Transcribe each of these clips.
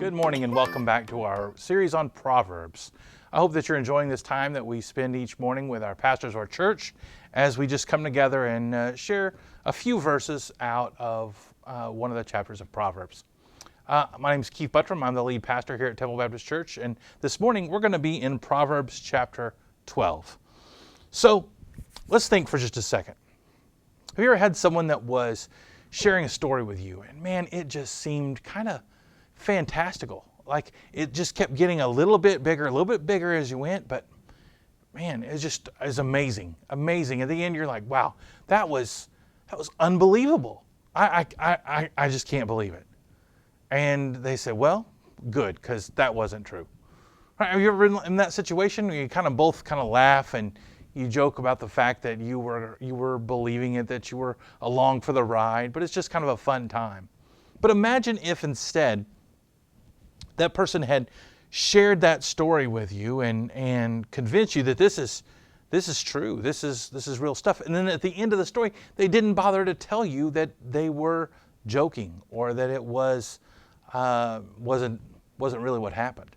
Good morning and welcome back to our series on Proverbs. I hope that you're enjoying this time that we spend each morning with our pastors of our church as we just come together and share a few verses out of one of the chapters of Proverbs. My name is Keith Buttram. I'm the lead pastor here at Temple Baptist Church, and this morning we're going to be in Proverbs chapter 12. So let's think for just a second. Have you ever had someone that was sharing a story with you, and man, it just seemed kind of fantastical. Like it just kept getting a little bit bigger as you went, but man, it was amazing. At the end, you're like, wow, that was unbelievable. I just can't believe it. And they said, well, good, because that wasn't true. Right, have you ever been in that situation where you both laugh and you joke about the fact that you were believing it, that you were along for the ride, but it's just kind of a fun time. But imagine if instead that person had shared that story with you and convinced you that this is true, this is real stuff. And then at the end of the story, they didn't bother to tell you that they were joking or that it wasn't really what happened.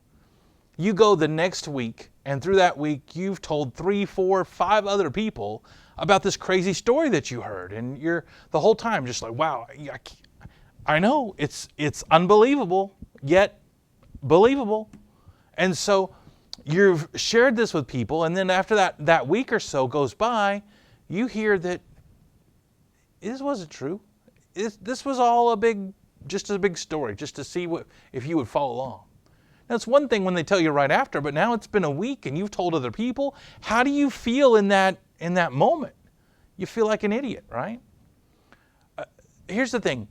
You go the next week, and through that week, you've told 3, 4, 5 other people about this crazy story that you heard, and you're the whole time just like, wow, I know it's unbelievable, yet believable. And so you've shared this with people, and then after that week or so goes by, you hear that this wasn't true. This was all just a big story, just to see if you would follow along. Now, it's one thing when they tell you right after, but now it's been a week and you've told other people. How do you feel in that moment? You feel like an idiot, right? Here's the thing.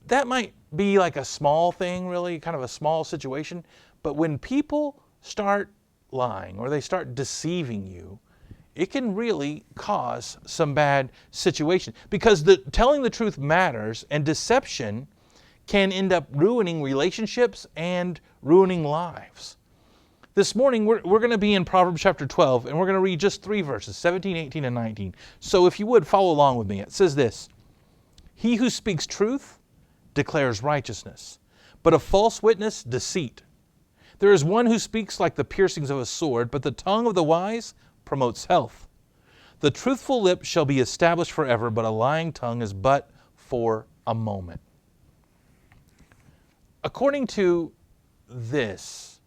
That might be like a small thing, really, kind of a small situation. But when people start lying or they start deceiving you, it can really cause some bad situation. Because telling the truth matters, and deception can end up ruining relationships and ruining lives. This morning, we're going to be in Proverbs chapter 12, and we're going to read just 3 verses, 17, 18, and 19. So if you would, follow along with me. It says this: "He who speaks truth declares righteousness, but a false witness, deceit. There is one who speaks like the piercings of a sword, but the tongue of the wise promotes health. The truthful lip shall be established forever, but a lying tongue is but for a moment." According to this,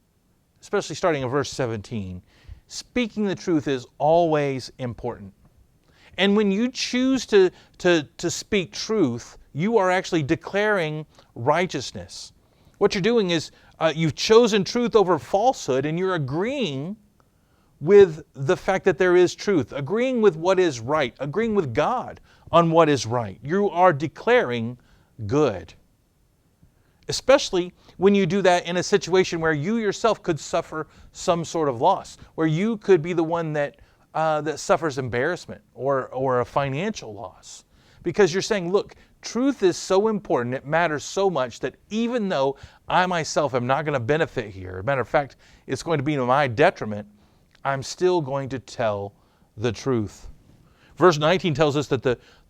especially starting in verse 17, speaking the truth is always important. And when you choose to speak truth, you are actually declaring righteousness. What you're doing is you've chosen truth over falsehood, and you're agreeing with the fact that there is truth, agreeing with what is right, agreeing with God on what is right. You are declaring good. Especially when you do that in a situation where you yourself could suffer some sort of loss, where you could be the one that suffers embarrassment or a financial loss. Because you're saying, look, truth is so important, it matters so much that even though I myself am not going to benefit here, matter of fact, it's going to be to my detriment, I'm still going to tell the truth. Verse 19 tells us that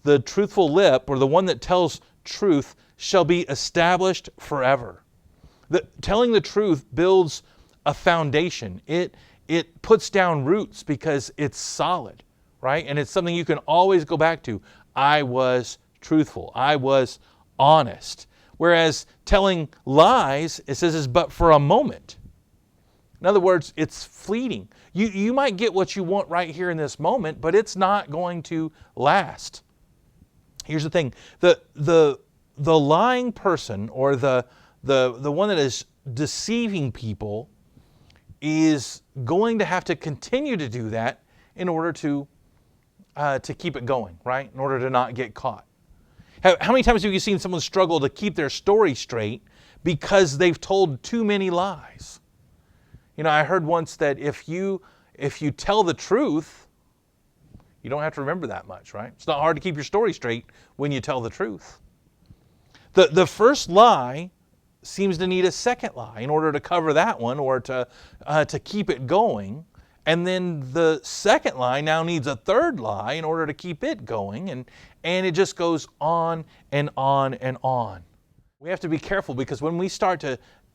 the truthful lip, or the one that tells truth, shall be established forever. Telling the truth builds a foundation. It puts down roots because it's solid, right? And it's something you can always go back to. I was truthful. I was honest. Whereas telling lies, it says, is but for a moment. In other words, it's fleeting. You might get what you want right here in this moment, but it's not going to last. Here's the thing. The lying person, or the one that is deceiving people, is going to have to continue to do that in order to keep it going, right? In order to not get caught. How many times have you seen someone struggle to keep their story straight because they've told too many lies? You know, I heard once that if you tell the truth, you don't have to remember that much, right? It's not hard to keep your story straight when you tell the truth. The first lie seems to need a second lie in order to cover that one, or to keep it going. And then the second lie now needs a third lie in order to keep it going. And it just goes on and on and on. We have to be careful, because when we start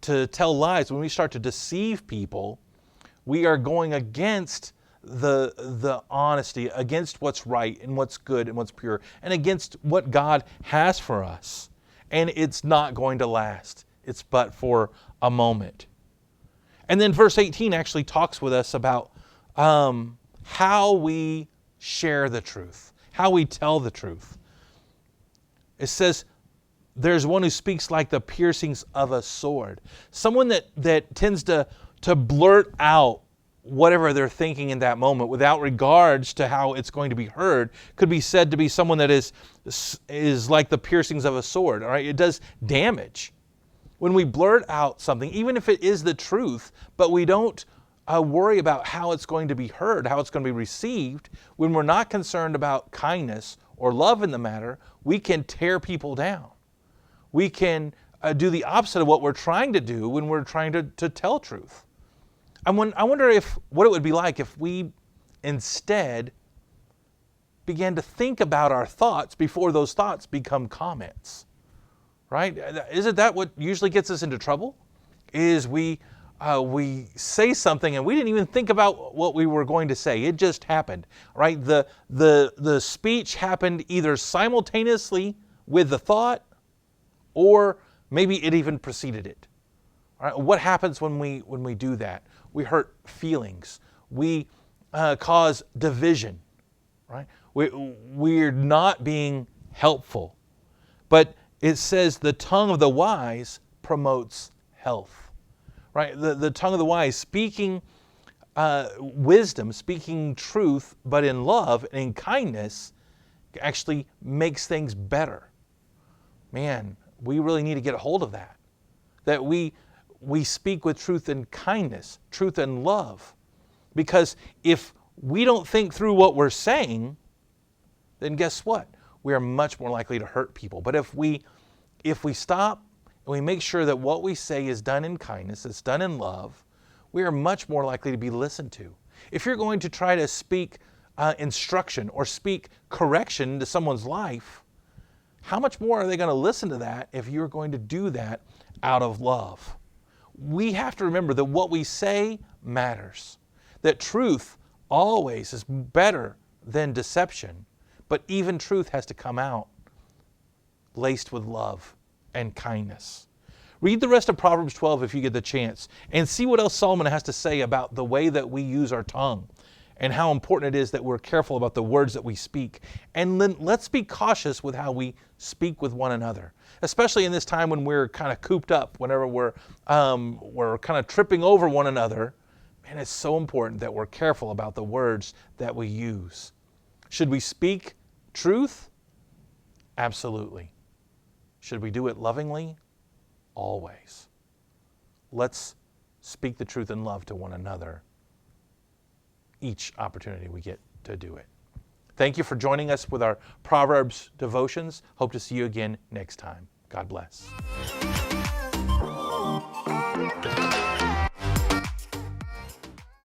to tell lies, when we start to deceive people, we are going against the honesty, against what's right and what's good and what's pure, and against what God has for us. And it's not going to last. It's but for a moment. And then verse 18 actually talks with us about how we share the truth, how we tell the truth. It says, there's one who speaks like the piercings of a sword. Someone that tends to blurt out whatever they're thinking in that moment without regards to how it's going to be heard could be said to be someone that is like the piercings of a sword. All right, it does damage. When we blurt out something, even if it is the truth, but we don't worry about how it's going to be heard, how it's going to be received, when we're not concerned about kindness or love in the matter, we can tear people down. We can do the opposite of what we're trying to do when we're trying to tell truth. I wonder what it would be like if we instead began to think about our thoughts before those thoughts become comments. Right? Isn't that what usually gets us into trouble? Is we say something and we didn't even think about what we were going to say. It just happened. Right? The speech happened either simultaneously with the thought, or maybe it even preceded it. All right? What happens when we do that? We hurt feelings. We cause division. Right? We're not being helpful. But it says the tongue of the wise promotes health. Right? The tongue of the wise, speaking wisdom, speaking truth, but in love and in kindness, actually makes things better. Man, we really need to get a hold of that. That we speak with truth and kindness, truth and love. Because if we don't think through what we're saying, then guess what? We are much more likely to hurt people. But if we stop and we make sure that what we say is done in kindness, it's done in love, we are much more likely to be listened to. If you're going to try to speak instruction or speak correction to someone's life, how much more are they going to listen to that if you're going to do that out of love? We have to remember that what we say matters. That truth always is better than deception. But even truth has to come out laced with love and kindness. Read the rest of Proverbs 12 if you get the chance, and see what else Solomon has to say about the way that we use our tongue and how important it is that we're careful about the words that we speak. And then let's be cautious with how we speak with one another, especially in this time when we're kind of cooped up, whenever we're kind of tripping over one another. Man, it's so important that we're careful about the words that we use. Should we speak truth? Absolutely. Should we do it lovingly? Always. Let's speak the truth in love to one another each opportunity we get to do it. Thank you for joining us with our Proverbs devotions. Hope to see you again next time. God bless.